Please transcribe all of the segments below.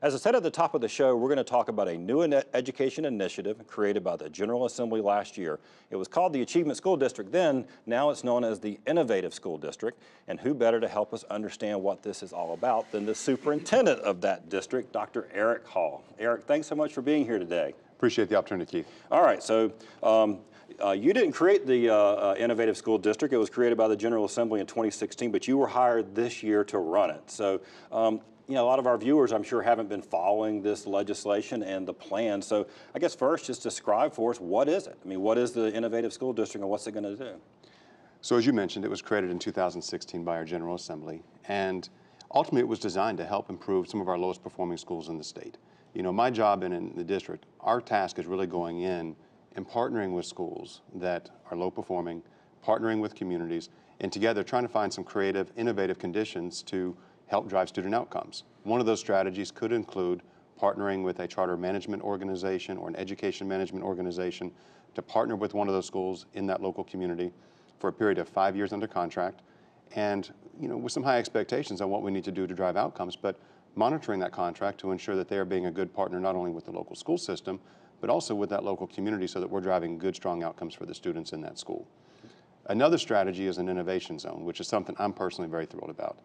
As I said at the top of the show, we're going to talk about a new education initiative created by the General Assembly last year. It was called the Achievement School District then, now it's known as the Innovative School District. And who better to help us understand what this is all about than the superintendent of that district, Dr. Eric Hall. Eric, thanks so much for being here today. Appreciate the opportunity, Keith. All right, so you didn't create the Innovative School District. It was created by the General Assembly in 2016, but you were hired this year to run it. So, you know, a lot of our viewers, I'm sure, haven't been following this legislation and the plan. So I guess first, just describe for us, what is it? I mean, what is the Innovative School District and what's it going to do? So as you mentioned, it was created in 2016 by our General Assembly, and ultimately it was designed to help improve some of our lowest performing schools in the state. You know, my job in the district, our task is really going in and partnering with schools that are low performing, partnering with communities, and together trying to find some creative, innovative conditions to help drive student outcomes. One of those strategies could include partnering with a charter management organization or an education management organization to partner with one of those schools in that local community for a period of 5 years under contract, and you know, with some high expectations on what we need to do to drive outcomes, but monitoring that contract to ensure that they are being a good partner not only with the local school system, but also with that local community so that we're driving good, strong outcomes for the students in that school. Another strategy is an innovation zone, which is something I'm personally very thrilled about.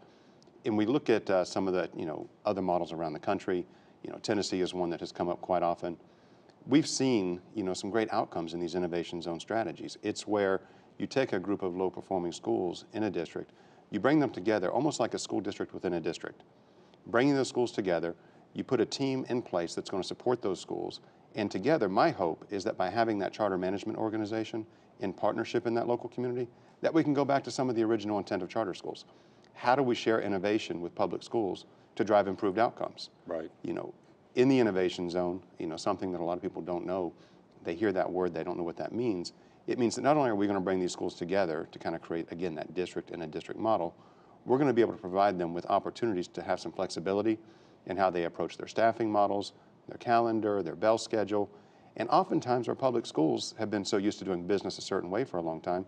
And we look at some of the other models around the country. You know, Tennessee is one that has come up quite often. We've seen some great outcomes in these innovation zone strategies. It's where you take a group of low performing schools in a district, you bring them together almost like a school district within a district. Bringing those schools together, you put a team in place that's going to support those schools, and together my hope is that by having that charter management organization in partnership in that local community, that we can go back to some of the original intent of charter schools. How do we share innovation with public schools to drive improved outcomes? Right. You know, in the innovation zone, something that a lot of people don't know, they hear that word, they don't know what that means. It means that not only are we going to bring these schools together to kind of create, again, that district and a district model, we're going to be able to provide them with opportunities to have some flexibility in how they approach their staffing models, their calendar, their bell schedule. And oftentimes our public schools have been so used to doing business a certain way for a long time,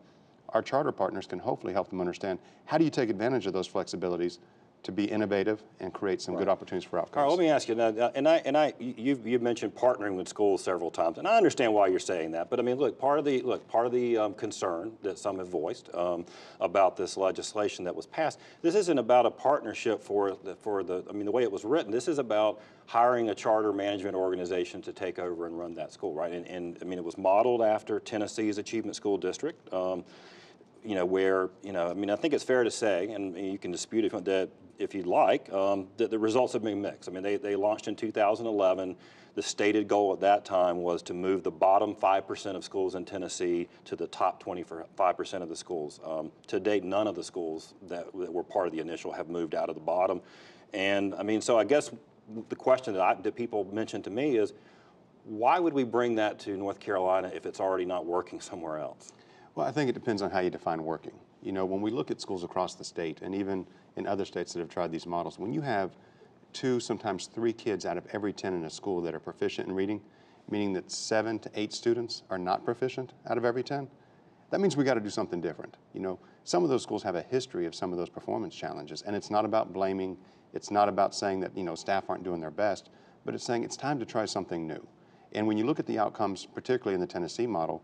our charter partners can hopefully help them understand how do you take advantage of those flexibilities to be innovative and create some good opportunities for outcomes. All right, let me ask you now, you've mentioned partnering with schools several times, and I understand why you're saying that. But I mean, look, part of the concern that some have voiced about this legislation that was passed, this isn't about a partnership for the. I mean, the way it was written, this is about hiring a charter management organization to take over and run that school, right? And I mean, it was modeled after Tennessee's Achievement School District. Where, I mean, I think it's fair to say, and you can dispute it, that if you'd like, that the results have been mixed. I mean, they launched in 2011. The stated goal at that time was to move the bottom 5% of schools in Tennessee to the top 25% of the schools. To date, none of the schools that were part of the initial have moved out of the bottom. And I mean, so I guess the question that people mentioned to me is, why would we bring that to North Carolina if it's already not working somewhere else? Well, I think it depends on how you define working. You know, when we look at schools across the state, and even in other states that have tried these models, when you have 2, sometimes 3 kids out of every 10 in a school that are proficient in reading, meaning that 7 to 8 students are not proficient out of every 10, that means we got to do something different. You know, some of those schools have a history of some of those performance challenges, and it's not about blaming, it's not about saying that, staff aren't doing their best, but it's saying it's time to try something new. And when you look at the outcomes, particularly in the Tennessee model,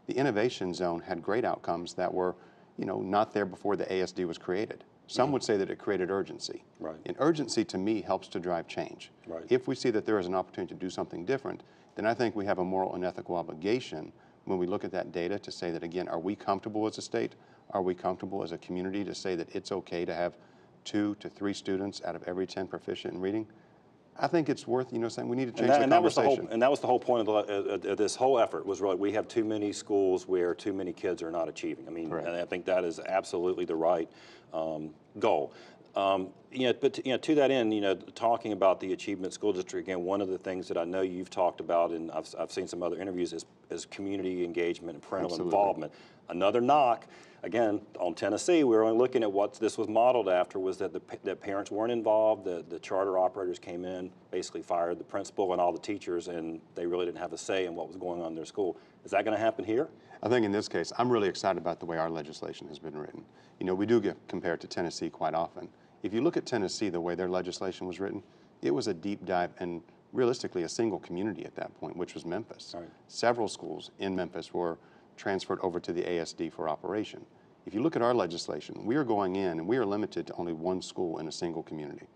the innovation zone had great outcomes that were, not there before the ASD was created. Some would say that it created urgency. Right. And urgency, to me, helps to drive change. Right. If we see that there is an opportunity to do something different, then I think we have a moral and ethical obligation when we look at that data to say that, again, are we comfortable as a state? Are we comfortable as a community to say that it's okay to have 2 to 3 students out of every 10 proficient in reading? I think it's worth, saying we need to change the conversation. That was the whole point of this whole effort, was really we have too many schools where too many kids are not achieving. I mean, and I think that is absolutely the right goal. But to that end, talking about the Achievement School District, again, one of the things that I know you've talked about, and I've seen some other interviews, is community engagement and parental involvement. Another knock, again, on Tennessee, we were only looking at what this was modeled after, was that that parents weren't involved, the charter operators came in, basically fired the principal and all the teachers, and they really didn't have a say in what was going on in their school. Is that going to happen here? I think in this case, I'm really excited about the way our legislation has been written. We do get compared to Tennessee quite often. If you look at Tennessee, the way their legislation was written, it was a deep dive and realistically a single community at that point, which was Memphis. Right. Several schools in Memphis were transferred over to the ASD for operation. If you look at our legislation, we are going in and we are limited to only one school in a single community.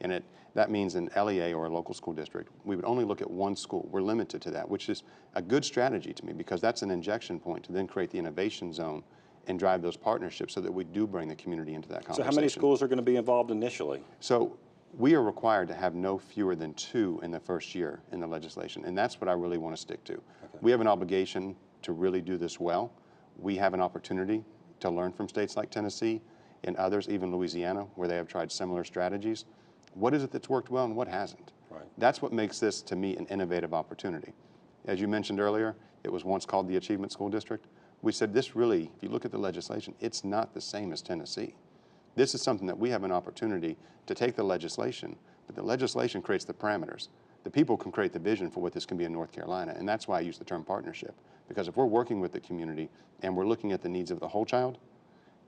And that means in LEA or a local school district, we would only look at one school. We're limited to that, which is a good strategy to me because that's an injection point to then create the innovation zone and drive those partnerships so that we do bring the community into that conversation. So how many schools are going to be involved initially? So we are required to have no fewer than 2 in the first year in the legislation, and that's what I really want to stick to. Okay. We have an obligation to really do this well. We have an opportunity to learn from states like Tennessee and others, even Louisiana, where they have tried similar strategies. What is it that's worked well and what hasn't? Right. That's what makes this, to me, an innovative opportunity. As you mentioned earlier, it was once called the Achievement School District. We said this really, if you look at the legislation, it's not the same as Tennessee. This is something that we have an opportunity to take the legislation, but the legislation creates the parameters. The people can create the vision for what this can be in North Carolina, and that's why I use the term partnership. Because if we're working with the community and we're looking at the needs of the whole child,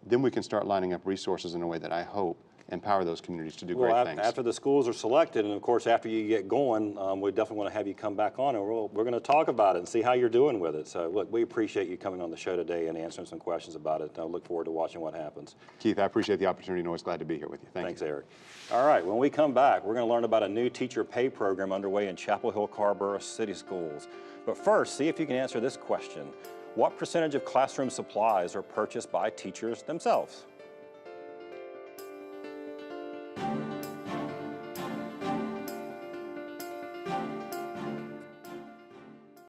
then we can start lining up resources in a way that I hope empower those communities to do great things. After the schools are selected, and of course after you get going, we definitely want to have you come back on, and we're going to talk about it and see how you're doing with it. So look, we appreciate you coming on the show today and answering some questions about it. I look forward to watching what happens. Keith, I appreciate the opportunity and always glad to be here with you. Thanks, Eric. All right, when we come back, we're going to learn about a new teacher pay program underway in Chapel Hill Carrboro City Schools. But first, see if you can answer this question. What percentage of classroom supplies are purchased by teachers themselves?